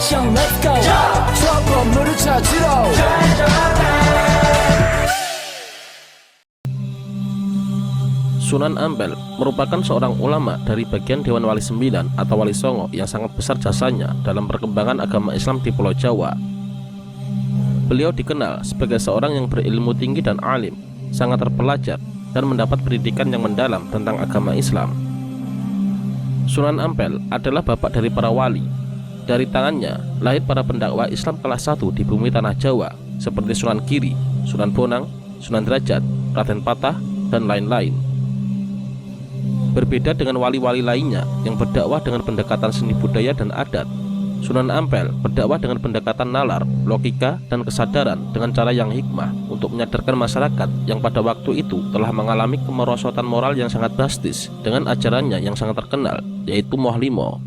action let's go 저 건물을 찾으러 Sunan Ampel merupakan seorang ulama dari bagian Dewan Wali Sembilan atau Wali Songo yang sangat besar jasanya dalam perkembangan agama Islam di Pulau Jawa. Beliau dikenal sebagai seorang yang berilmu tinggi dan alim, sangat terpelajar, dan mendapat pendidikan yang mendalam tentang agama Islam. Sunan Ampel adalah bapak dari para wali. Dari tangannya lahir para pendakwah Islam kelas 1 di bumi tanah Jawa seperti Sunan Giri, Sunan Bonang, Sunan Derajat, Raden Patah, dan lain-lain. Berbeda dengan wali-wali lainnya yang berdakwah dengan pendekatan seni budaya dan adat, Sunan Ampel berdakwah dengan pendekatan nalar, logika, dan kesadaran dengan cara yang hikmah untuk menyadarkan masyarakat yang pada waktu itu telah mengalami kemerosotan moral yang sangat drastis dengan ajarannya yang sangat terkenal, yaitu Moh Limo.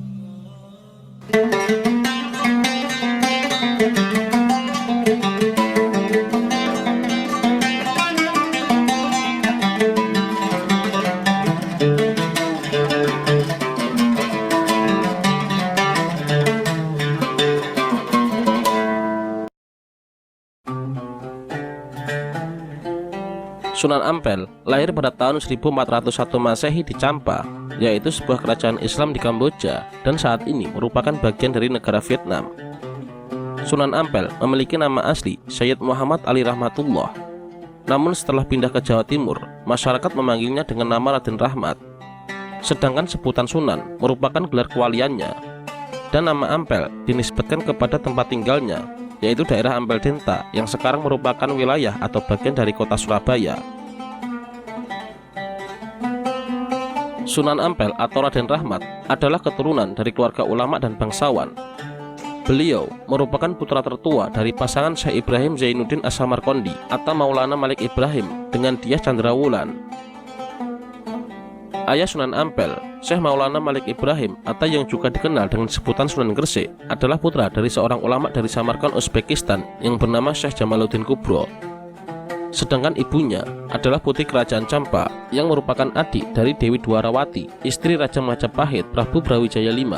Sunan Ampel lahir pada tahun 1401 Masehi di Champa, yaitu sebuah kerajaan Islam di Kamboja dan saat ini merupakan bagian dari negara Vietnam. Sunan Ampel memiliki nama asli Syed Muhammad Ali Rahmatullah. Namun setelah pindah ke Jawa Timur, masyarakat memanggilnya dengan nama Raden Rahmat. Sedangkan sebutan Sunan merupakan gelar kewaliannya. Dan nama Ampel dinisbatkan kepada tempat tinggalnya, yaitu daerah Ampel Denta yang sekarang merupakan wilayah atau bagian dari kota Surabaya. Sunan Ampel atau Raden Rahmat adalah keturunan dari keluarga ulama dan bangsawan. Beliau merupakan putra tertua dari pasangan Syekh Ibrahim Zainuddin As-Samarqandi atau Maulana Malik Ibrahim dengan Diah Chandrawulan. Ayah Sunan Ampel, Syekh Maulana Malik Ibrahim atau yang juga dikenal dengan sebutan Sunan Gresik, adalah putra dari seorang ulama dari Samarkand, Uzbekistan yang bernama Syekh Jamaluddin Kubro. Sedangkan ibunya adalah putri kerajaan Champa yang merupakan adik dari Dewi Dwarawati, istri Raja Majapahit Prabu Brawijaya V.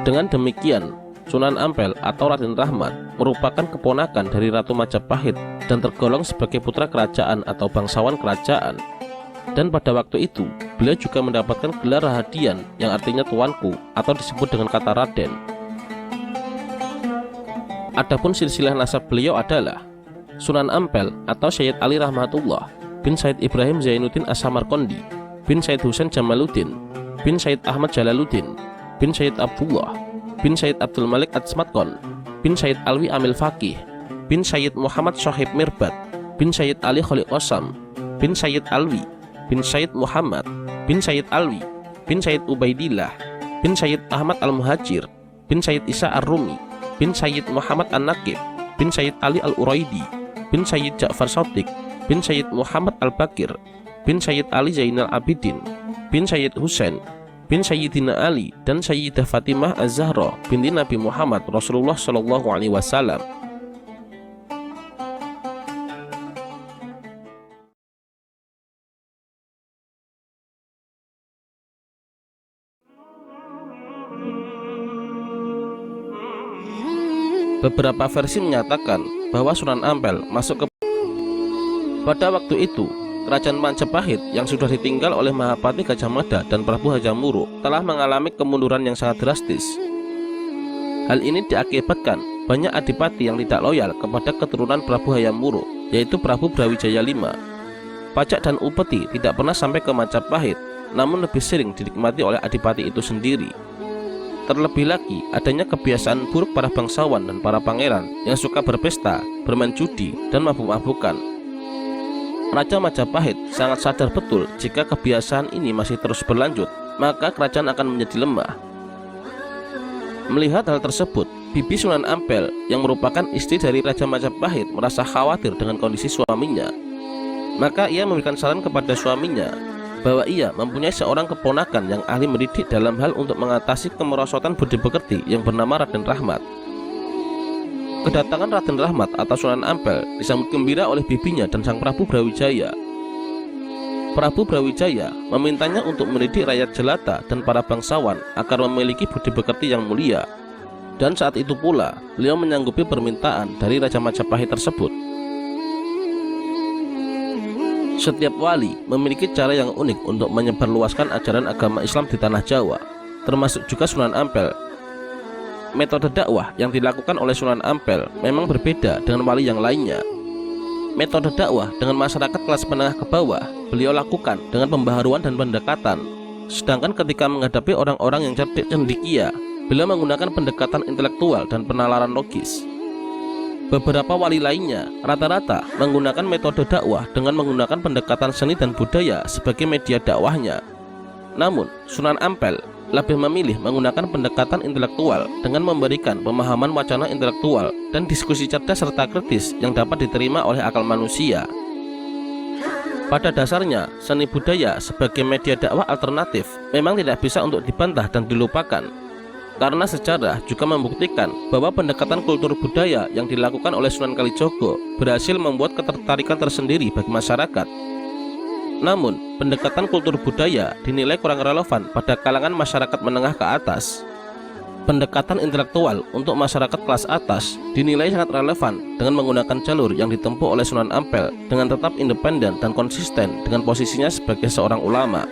Dengan demikian, Sunan Ampel atau Raden Rahmat merupakan keponakan dari Ratu Majapahit dan tergolong sebagai putra kerajaan atau bangsawan kerajaan. Dan pada waktu itu, beliau juga mendapatkan gelar Rahadian yang artinya tuanku atau disebut dengan kata Raden. Adapun silsilah nasab beliau adalah Sunan Ampel atau Syed Ali Rahmatullah bin Syed Ibrahim Zainuddin As-Samarqandi bin Syed Husain Jamaluddin bin Syed Ahmad Jalaluddin bin Syed Abdullah bin Syed Abdul Malik Atsmatqon bin Syed Alwi Amil Faqih bin Syed Muhammad Syahib Mirbat bin Syed Ali Khaliq Qasam bin Syed Alwi bin Syed Muhammad bin Syed Alwi bin Syed Ubaidillah bin Syed Ahmad Al-Muhajir bin Syed Isa Ar-Rumi bin Syed Muhammad An-Naqib bin Syed Ali Al-Uraidi bin Syed Ja'far Shadiq bin Syed Muhammad Al-Bakir bin Syed Ali Zainal Abidin bin Syed Husain bin Sayyidina Ali dan Sayyidah Fatimah Az-Zahra binti Nabi Muhammad Rasulullah Shallallahu Alaihi Wasallam. Beberapa versi menyatakan bahwa Sunan Ampel masuk ke pada waktu itu kerajaan Majapahit yang sudah ditinggal oleh Mahapati Gajah Mada dan Prabu Hajamuruk telah mengalami kemunduran yang sangat drastis. Hal ini diakibatkan banyak adipati yang tidak loyal kepada keturunan Prabu Hajamuruk, yaitu Prabu Brawijaya V. Pajak dan upeti tidak pernah sampai ke Majapahit, namun lebih sering dinikmati oleh adipati itu sendiri. Terlebih lagi, adanya kebiasaan buruk para bangsawan dan para pangeran yang suka berpesta, bermain judi, dan mabuk-mabukan. Raja Majapahit sangat sadar betul jika kebiasaan ini masih terus berlanjut, maka kerajaan akan menjadi lemah. Melihat hal tersebut, Bibi Sunan Ampel yang merupakan istri dari Raja Majapahit merasa khawatir dengan kondisi suaminya. Maka ia memberikan saran kepada suaminya bahwa ia mempunyai seorang keponakan yang ahli mendidik dalam hal untuk mengatasi kemerosotan budi pekerti yang bernama Raden Rahmat. Kedatangan Raden Rahmat atau Sunan Ampel disambut gembira oleh bibinya dan sang Prabu Brawijaya. Prabu Brawijaya memintanya untuk mendidik rakyat jelata dan para bangsawan agar memiliki budi pekerti yang mulia. Dan saat itu pula beliau menyanggupi permintaan dari Raja Majapahit tersebut. Setiap wali memiliki cara yang unik untuk menyebarluaskan ajaran agama Islam di tanah Jawa, termasuk juga Sunan Ampel. Metode dakwah yang dilakukan oleh Sunan Ampel memang berbeda dengan wali yang lainnya. Metode dakwah dengan masyarakat kelas menengah ke bawah beliau lakukan dengan pembaharuan dan pendekatan. Sedangkan ketika menghadapi orang-orang yang cerdik cendekia, beliau menggunakan pendekatan intelektual dan penalaran logis. Beberapa wali lainnya rata-rata menggunakan metode dakwah dengan menggunakan pendekatan seni dan budaya sebagai media dakwahnya. Namun, Sunan Ampel lebih memilih menggunakan pendekatan intelektual dengan memberikan pemahaman wacana intelektual dan diskusi cerdas serta kritis yang dapat diterima oleh akal manusia. Pada dasarnya, seni budaya sebagai media dakwah alternatif memang tidak bisa untuk dibantah dan dilupakan. Karena sejarah juga membuktikan bahwa pendekatan kultur budaya yang dilakukan oleh Sunan Kalijogo berhasil membuat ketertarikan tersendiri bagi masyarakat. Namun, pendekatan kultur budaya dinilai kurang relevan pada kalangan masyarakat menengah ke atas. Pendekatan intelektual untuk masyarakat kelas atas dinilai sangat relevan dengan menggunakan jalur yang ditempuh oleh Sunan Ampel dengan tetap independen dan konsisten dengan posisinya sebagai seorang ulama.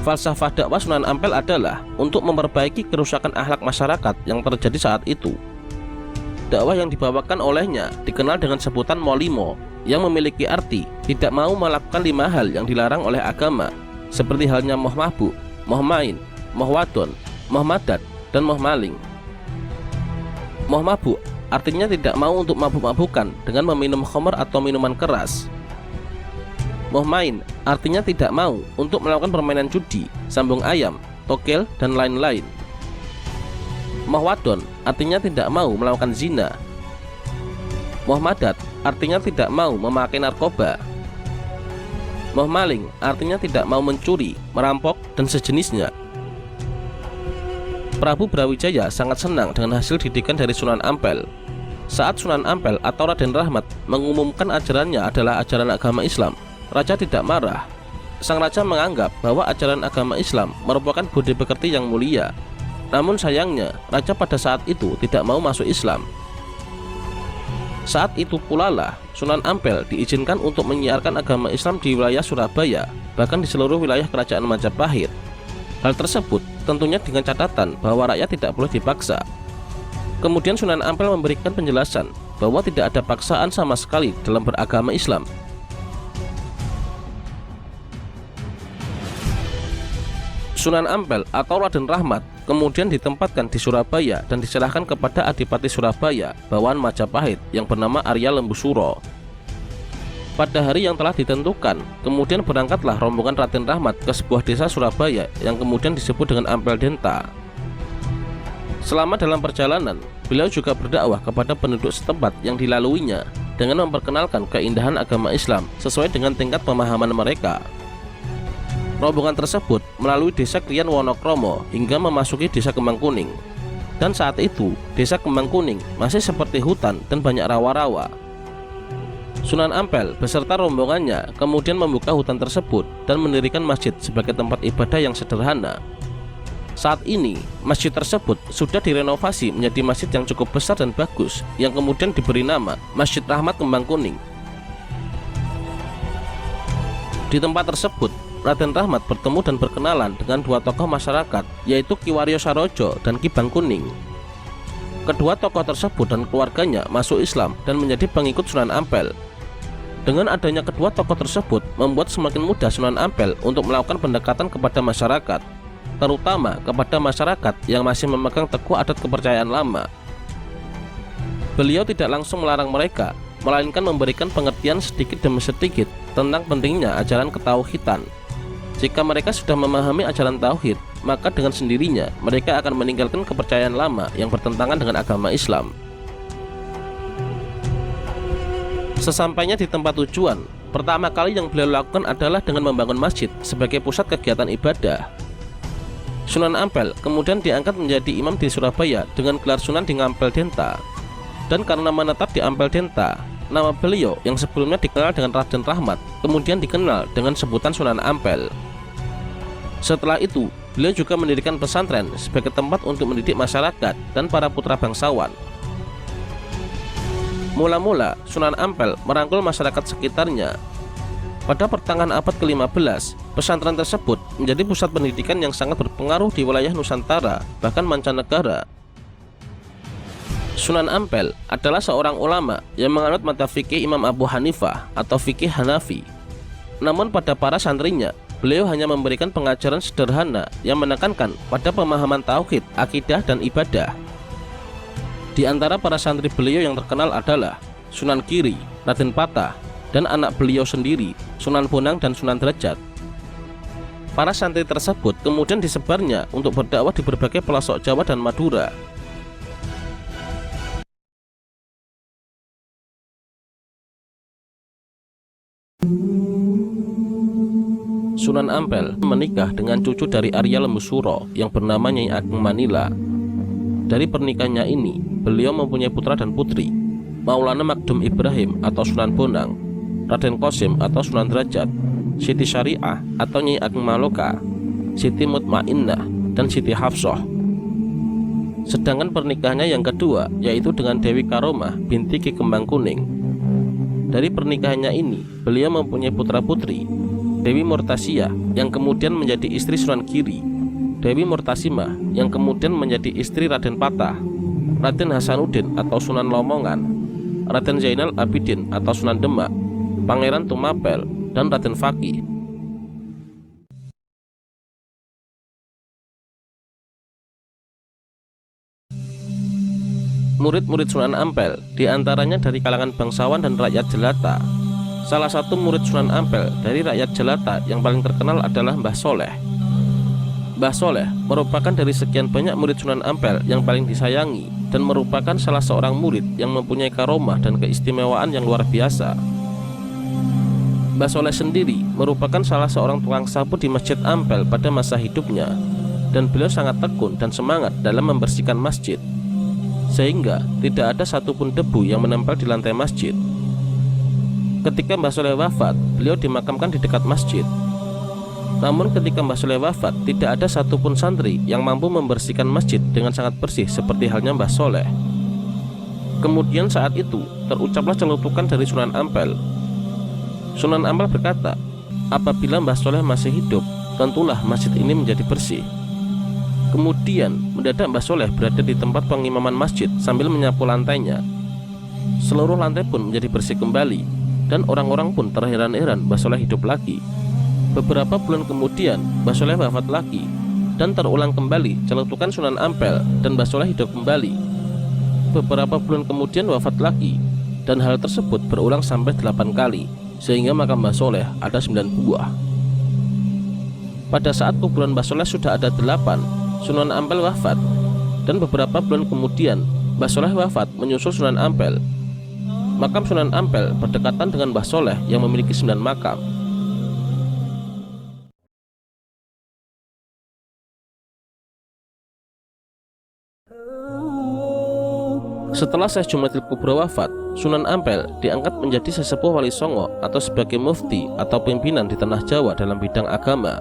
Falsafah dakwah Sunan Ampel adalah untuk memperbaiki kerusakan akhlak masyarakat yang terjadi saat itu. Dakwah yang dibawakan olehnya dikenal dengan sebutan Molimo, yang memiliki arti tidak mau melakukan 5 hal yang dilarang oleh agama, seperti halnya moh mabuk, moh main, moh wadon, moh madat, dan moh maling. Moh mabuk artinya tidak mau untuk mabuk-mabukan dengan meminum khamr atau minuman keras. Moh main artinya tidak mau untuk melakukan permainan judi, sambung ayam, togel, dan lain-lain. Moh wadon artinya tidak mau melakukan zina. Moh madat artinya tidak mau memakai narkoba. Moh maling artinya tidak mau mencuri, merampok, dan sejenisnya. Prabu Brawijaya sangat senang dengan hasil didikan dari Sunan Ampel. Saat Sunan Ampel atau Raden Rahmat mengumumkan ajarannya adalah ajaran agama Islam, raja tidak marah. Sang raja menganggap bahwa ajaran agama Islam merupakan budi pekerti yang mulia. Namun sayangnya, raja pada saat itu tidak mau masuk Islam. Saat itu pula lah Sunan Ampel diizinkan untuk menyiarkan agama Islam di wilayah Surabaya, bahkan di seluruh wilayah kerajaan Majapahit. Hal tersebut tentunya dengan catatan bahwa rakyat tidak boleh dipaksa. Kemudian Sunan Ampel memberikan penjelasan bahwa tidak ada paksaan sama sekali dalam beragama Islam. Sunan Ampel atau Raden Rahmat kemudian ditempatkan di Surabaya dan diserahkan kepada Adipati Surabaya bawahan Majapahit yang bernama Arya Lembusuro. Pada hari yang telah ditentukan, kemudian berangkatlah rombongan Raden Rahmat ke sebuah desa Surabaya yang kemudian disebut dengan Ampel Denta. Selama dalam perjalanan, beliau juga berdakwah kepada penduduk setempat yang dilaluinya dengan memperkenalkan keindahan agama Islam sesuai dengan tingkat pemahaman mereka. Rombongan tersebut melalui desa Krian Wonokromo hingga memasuki desa Kembang Kuning. Dan saat itu, desa Kembang Kuning masih seperti hutan dan banyak rawa-rawa. Sunan Ampel beserta rombongannya kemudian membuka hutan tersebut dan mendirikan masjid sebagai tempat ibadah yang sederhana. Saat ini, masjid tersebut sudah direnovasi menjadi masjid yang cukup besar dan bagus, yang kemudian diberi nama Masjid Rahmat Kembang Kuning. Di tempat tersebut, Raden Rahmat bertemu dan berkenalan dengan 2 tokoh masyarakat, yaitu Ki Waryo Sarojo dan Ki Bang Kuning. Kedua tokoh tersebut dan keluarganya masuk Islam dan menjadi pengikut Sunan Ampel. Dengan adanya kedua tokoh tersebut membuat semakin mudah Sunan Ampel untuk melakukan pendekatan kepada masyarakat, terutama kepada masyarakat yang masih memegang teguh adat kepercayaan lama. Beliau tidak langsung melarang mereka, melainkan memberikan pengertian sedikit demi sedikit tentang pentingnya ajaran ketauhidan. Jika mereka sudah memahami ajaran tauhid, maka dengan sendirinya mereka akan meninggalkan kepercayaan lama yang bertentangan dengan agama Islam. Sesampainya di tempat tujuan, pertama kali yang beliau lakukan adalah dengan membangun masjid sebagai pusat kegiatan ibadah. Sunan Ampel kemudian diangkat menjadi imam di Surabaya dengan gelar Sunan di Ampel Denta. Dan karena menetap di Ampel Denta, Nama beliau yang sebelumnya dikenal dengan Raden Rahmat kemudian dikenal dengan sebutan Sunan Ampel. Setelah itu, beliau juga mendirikan pesantren sebagai tempat untuk mendidik masyarakat dan para putra bangsawan. Mula-mula, Sunan Ampel merangkul masyarakat sekitarnya. Pada pertengahan abad ke-15, pesantren tersebut menjadi pusat pendidikan yang sangat berpengaruh di wilayah Nusantara, bahkan mancanegara. Sunan Ampel adalah seorang ulama yang menganut mazhab fikih Imam Abu Hanifah atau fikih Hanafi. Namun pada para santrinya, beliau hanya memberikan pengajaran sederhana yang menekankan pada pemahaman tauhid, akidah, dan ibadah. Di antara para santri beliau yang terkenal adalah Sunan Giri, Raden Patah, dan anak beliau sendiri, Sunan Bonang dan Sunan Derajat. Para santri tersebut kemudian disebarnya untuk berdakwah di berbagai pelosok Jawa dan Madura. Sunan Ampel menikah dengan cucu dari Arya Lembusuro yang bernama Nyai Ageng Manila. Dari pernikahannya ini, beliau mempunyai putra dan putri, Maulana Magdum Ibrahim atau Sunan Bonang, Raden Qasim atau Sunan Derajat, Siti Syariah atau Nyai Ageng Maloka, Siti Mutmainnah, dan Siti Hafsah. Sedangkan pernikahannya yang kedua yaitu dengan Dewi Karomah binti Ki Kembang Kuning. Dari pernikahannya ini, beliau mempunyai putra-putri, Dewi Murtasia yang kemudian menjadi istri Sunan Giri, Dewi Murtasimah yang kemudian menjadi istri Raden Patah, Raden Hasanuddin atau Sunan Lamongan, Raden Zainal Abidin atau Sunan Demak, Pangeran Tumapel, dan Raden Fakih. Murid-murid Sunan Ampel diantaranya dari kalangan bangsawan dan rakyat jelata. Salah satu murid Sunan Ampel dari rakyat jelata yang paling terkenal adalah Mbah Soleh. Mbah Soleh merupakan dari sekian banyak murid Sunan Ampel yang paling disayangi dan merupakan salah seorang murid yang mempunyai karomah dan keistimewaan yang luar biasa. Mbah Soleh sendiri merupakan salah seorang tukang sapu di Masjid Ampel pada masa hidupnya, dan beliau sangat tekun dan semangat dalam membersihkan masjid, sehingga tidak ada satupun debu yang menempel di lantai masjid. Ketika Mbah Soleh wafat, beliau dimakamkan di dekat masjid. Namun ketika Mbah Soleh wafat, tidak ada satupun santri yang mampu membersihkan masjid dengan sangat bersih seperti halnya Mbah Soleh. Kemudian saat itu terucaplah celutukan dari Sunan Ampel. Sunan Ampel berkata, apabila Mbah Soleh masih hidup, tentulah masjid ini menjadi bersih. Kemudian mendadak Mbah Soleh berada di tempat pengimaman masjid sambil menyapu lantainya. Seluruh lantai pun menjadi bersih kembali, dan orang-orang pun terheran-heran Mbah Soleh hidup lagi. Beberapa bulan kemudian Mbah Soleh wafat lagi, dan terulang kembali celutukan Sunan Ampel dan Mbah Soleh hidup kembali. Beberapa bulan kemudian wafat lagi, dan hal tersebut berulang sampai 8 kali, sehingga makam Mbah Soleh ada 9 buah. Pada saat kuburan Mbah Soleh sudah ada 8, Sunan Ampel wafat, dan beberapa bulan kemudian Mbah Soleh wafat menyusul Sunan Ampel. Makam Sunan Ampel berdekatan dengan Mbah Soleh yang memiliki 9 makam. Setelah Syekh Jumatil Kubro wafat, Sunan Ampel diangkat menjadi sesepuh Wali Songo atau sebagai mufti atau pimpinan di tanah Jawa dalam bidang agama.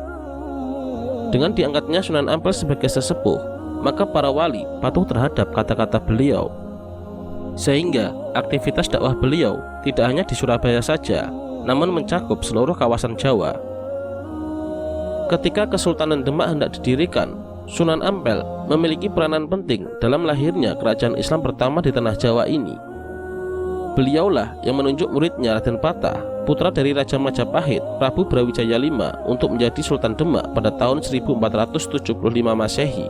Dengan diangkatnya Sunan Ampel sebagai sesepuh, maka para wali patuh terhadap kata-kata beliau, sehingga aktivitas dakwah beliau tidak hanya di Surabaya saja, namun mencakup seluruh kawasan Jawa. Ketika Kesultanan Demak hendak didirikan, Sunan Ampel memiliki peranan penting dalam lahirnya kerajaan Islam pertama di tanah Jawa ini. Beliaulah yang menunjuk muridnya Raden Patah, putra dari Raja Majapahit, Prabu Brawijaya V, untuk menjadi Sultan Demak pada tahun 1475 Masehi.